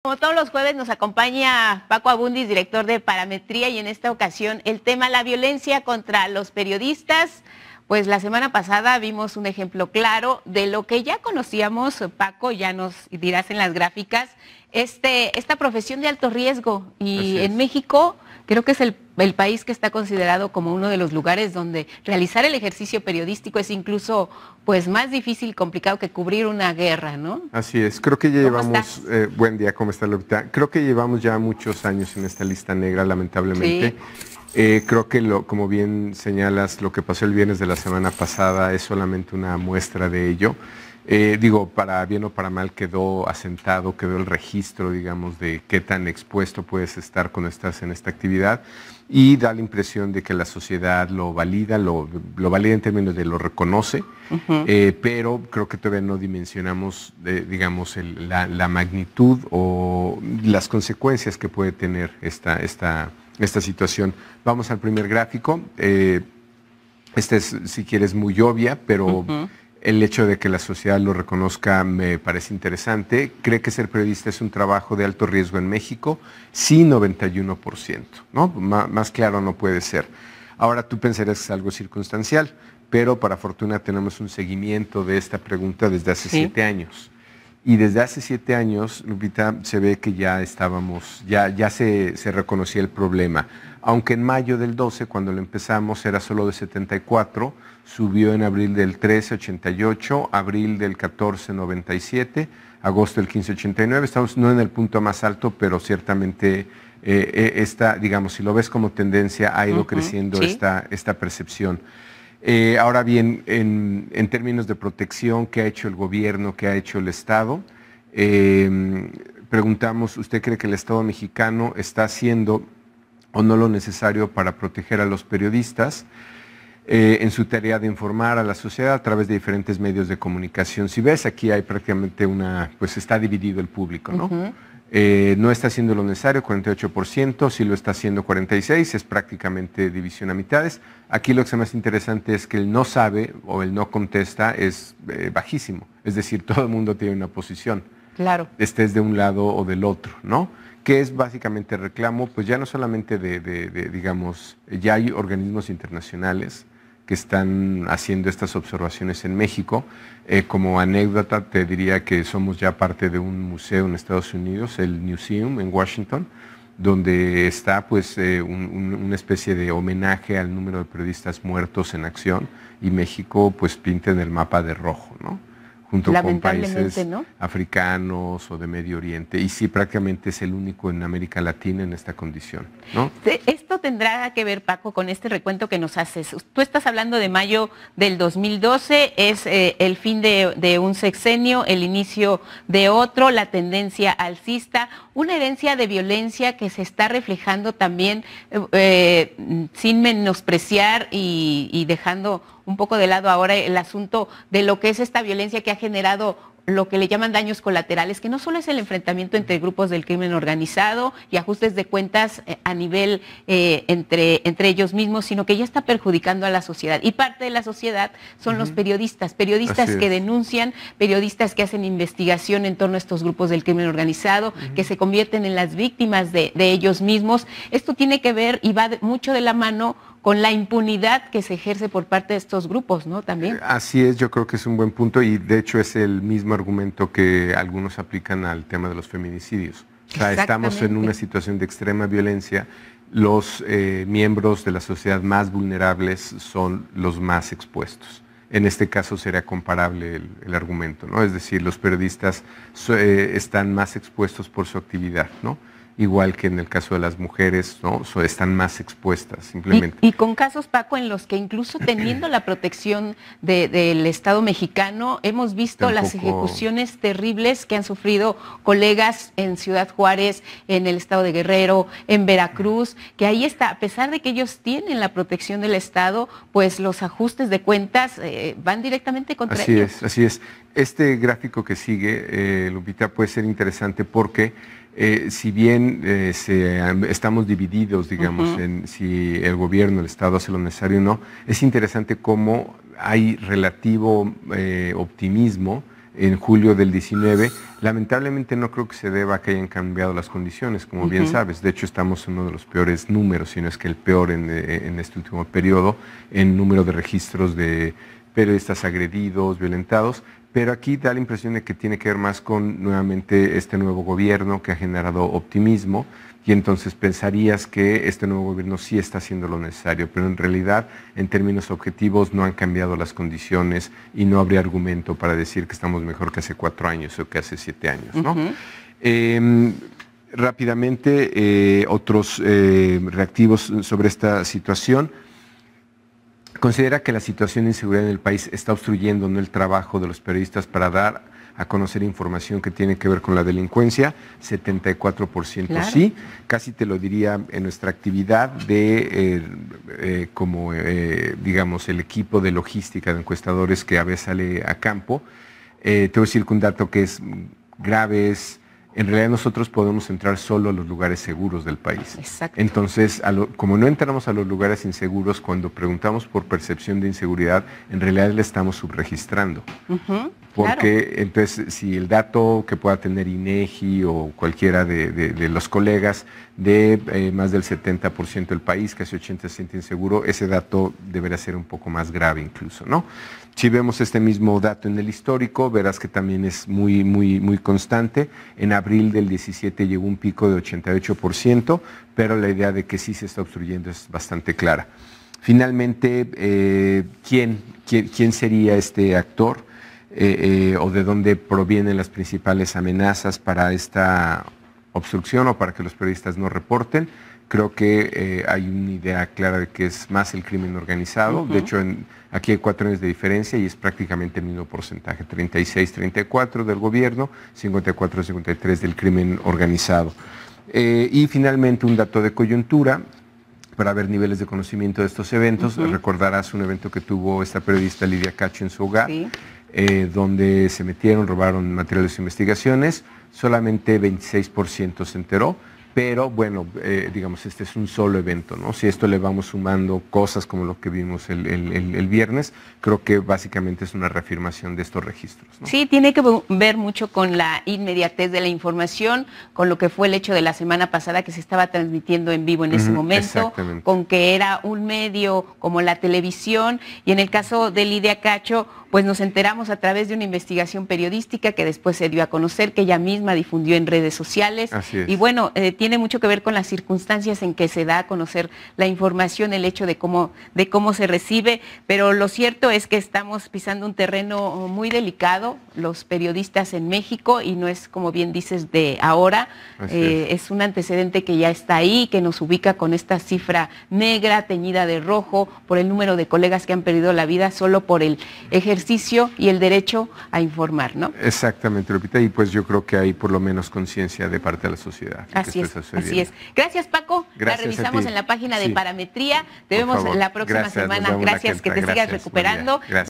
Como todos los jueves nos acompaña Paco Abundis, director de Parametría, y en esta ocasión el tema la violencia contra los periodistas. Pues la semana pasada vimos un ejemplo claro de lo que ya conocíamos, Paco, ya nos dirás en las gráficas, esta profesión de alto riesgo. Y en México creo que es el país que está considerado como uno de los lugares donde realizar el ejercicio periodístico es incluso pues más difícil y complicado que cubrir una guerra, ¿no? Así es, creo que ya llevamos, buen día, ¿cómo está Lupita? Creo que llevamos ya muchos años en esta lista negra, lamentablemente. Sí. Creo que, como bien señalas, lo que pasó el viernes de la semana pasada es solamente una muestra de ello. Digo, para bien o para mal quedó asentado, quedó el registro, digamos, de qué tan expuesto puedes estar cuando estás en esta actividad, y da la impresión de que la sociedad lo valida, lo valida en términos de lo reconoce, pero creo que todavía no dimensionamos, digamos, la magnitud o las consecuencias que puede tener esta situación. Vamos al primer gráfico. Esta es, si quieres, muy obvia, pero el hecho de que la sociedad lo reconozca me parece interesante. ¿Cree que ser periodista es un trabajo de alto riesgo en México? Sí, 91%, ¿no? Más claro no puede ser. Ahora tú pensarías que es algo circunstancial, pero para fortuna tenemos un seguimiento de esta pregunta desde hace 7 años. Y desde hace 7 años, Lupita, se ve que ya estábamos, ya se reconocía el problema. Aunque en mayo del 12, cuando lo empezamos, era solo de 74, subió en abril del 13, 88, abril del 14, 97, agosto del 15, 89. Estamos no en el punto más alto, pero ciertamente digamos, si lo ves como tendencia, ha ido creciendo esta percepción. Ahora bien, en términos de protección, ¿qué ha hecho el gobierno, qué ha hecho el Estado? Preguntamos, ¿usted cree que el Estado mexicano está haciendo o no lo necesario para proteger a los periodistas en su tarea de informar a la sociedad a través de diferentes medios de comunicación? Si ves, aquí hay prácticamente pues está dividido el público, ¿no? No está haciendo lo necesario, 48%, sí lo está haciendo 46%, es prácticamente división a mitades. Aquí lo que es más interesante es que el no sabe o el no contesta es bajísimo, es decir, todo el mundo tiene una posición. Claro. Estés de un lado o del otro, ¿no? ¿Qué es básicamente el reclamo? Pues ya no solamente digamos, ya hay organismos internacionales que están haciendo estas observaciones en México. Como anécdota te diría que somos ya parte de un museo en Estados Unidos, el Museum en Washington, donde está pues una especie de homenaje al número de periodistas muertos en acción, y México pues pinta en el mapa de rojo, ¿no? Junto con países africanos o de Medio Oriente, y sí, prácticamente es el único en América Latina en esta condición, ¿no? Esto tendrá que ver, Paco, con este recuento que nos haces. Tú estás hablando de mayo del 2012, es el fin de un sexenio, el inicio de otro, la tendencia alcista, una herencia de violencia que se está reflejando también, sin menospreciar y dejando un poco de lado ahora el asunto de lo que es esta violencia que ha generado lo que le llaman daños colaterales, que no solo es el enfrentamiento entre grupos del crimen organizado y ajustes de cuentas a nivel entre ellos mismos, sino que ya está perjudicando a la sociedad. Y parte de la sociedad son los periodistas que denuncian, periodistas que hacen investigación en torno a estos grupos del crimen organizado, que se convierten en las víctimas de ellos mismos. Esto tiene que ver y va mucho de la mano con la impunidad que se ejerce por parte de estos grupos, ¿no? También. Así es, yo creo que es un buen punto, y de hecho es el mismo argumento que algunos aplican al tema de los feminicidios. O sea, estamos en una situación de extrema violencia. Los miembros de la sociedad más vulnerables son los más expuestos. En este caso sería comparable el argumento, ¿no? Es decir, los periodistas están más expuestos por su actividad, ¿no? Igual que en el caso de las mujeres, ¿no? Están más expuestas, simplemente. Y con casos, Paco, en los que incluso teniendo la protección del Estado mexicano, hemos visto las ejecuciones terribles que han sufrido colegas en Ciudad Juárez, en el estado de Guerrero, en Veracruz, que ahí está, a pesar de que ellos tienen la protección del Estado, pues los ajustes de cuentas van directamente contra ellos. Así es. Este gráfico que sigue, Lupita, puede ser interesante porque si bien estamos divididos, digamos, en si el gobierno, el Estado hace lo necesario o no, es interesante cómo hay relativo optimismo en julio del 19, lamentablemente no creo que se deba a que hayan cambiado las condiciones, como bien sabes. De hecho, estamos en uno de los peores números, si no es que el peor en este último periodo, en número de registros de periodistas agredidos, violentados, pero aquí da la impresión de que tiene que ver más con nuevamente este nuevo gobierno que ha generado optimismo, y entonces pensarías que este nuevo gobierno sí está haciendo lo necesario, pero en realidad en términos objetivos no han cambiado las condiciones y no habría argumento para decir que estamos mejor que hace 4 años o que hace 7 años, ¿no? Rápidamente, otros reactivos sobre esta situación. Considera que la situación de inseguridad en el país está obstruyendo, ¿no?, el trabajo de los periodistas para dar a conocer información que tiene que ver con la delincuencia. 74% claro. Sí, casi te lo diría en nuestra actividad de digamos, el equipo de logística de encuestadores que a veces sale a campo. Te voy a decir que un dato que es grave es, en realidad nosotros podemos entrar solo a los lugares seguros del país. Exacto. Entonces, como no entramos a los lugares inseguros, cuando preguntamos por percepción de inseguridad, en realidad le estamos subregistrando. Porque claro. Entonces, si el dato que pueda tener INEGI o cualquiera de los colegas de más del 70% del país, casi 80% se siente inseguro, ese dato debería ser un poco más grave incluso, ¿no? Si vemos este mismo dato en el histórico, verás que también es muy constante. En abril del 17 llegó un pico de 88%, pero la idea de que sí se está obstruyendo es bastante clara. Finalmente, ¿quién sería este actor? O de dónde provienen las principales amenazas para esta obstrucción o para que los periodistas no reporten. Creo que hay una idea clara de que es más el crimen organizado. De hecho, aquí hay 4 años de diferencia y es prácticamente el mismo porcentaje. 36-34 del gobierno, 54-53 del crimen organizado. Y finalmente un dato de coyuntura para ver niveles de conocimiento de estos eventos. Recordarás un evento que tuvo esta periodista Lidia Cacho en su hogar. Sí. Donde se metieron, robaron materiales de investigaciones, solamente 26% se enteró, pero bueno, digamos, este es un solo evento, ¿no? Si esto le vamos sumando cosas como lo que vimos el viernes, creo que básicamente es una reafirmación de estos registros, ¿no? Sí, tiene que ver mucho con la inmediatez de la información, con lo que fue el hecho de la semana pasada que se estaba transmitiendo en vivo en ese momento, con que era un medio como la televisión, y en el caso de Lidia Cacho, pues nos enteramos a través de una investigación periodística que después se dio a conocer, que ella misma difundió en redes sociales. Así es. Y bueno, tiene mucho que ver con las circunstancias en que se da a conocer la información, el hecho de cómo se recibe, pero lo cierto es que estamos pisando un terreno muy delicado, los periodistas en México, y no es, como bien dices, de ahora. Es un antecedente que ya está ahí, que nos ubica con esta cifra negra, teñida de rojo, por el número de colegas que han perdido la vida solo por el ejercicio y el derecho a informar, ¿no? Exactamente, Lupita, y pues yo creo que hay por lo menos conciencia de parte de la sociedad. Así es. Gracias, Paco. Gracias. La revisamos en la página de Parametría. Te vemos la próxima semana. Gracias, que te sigas recuperando. Gracias.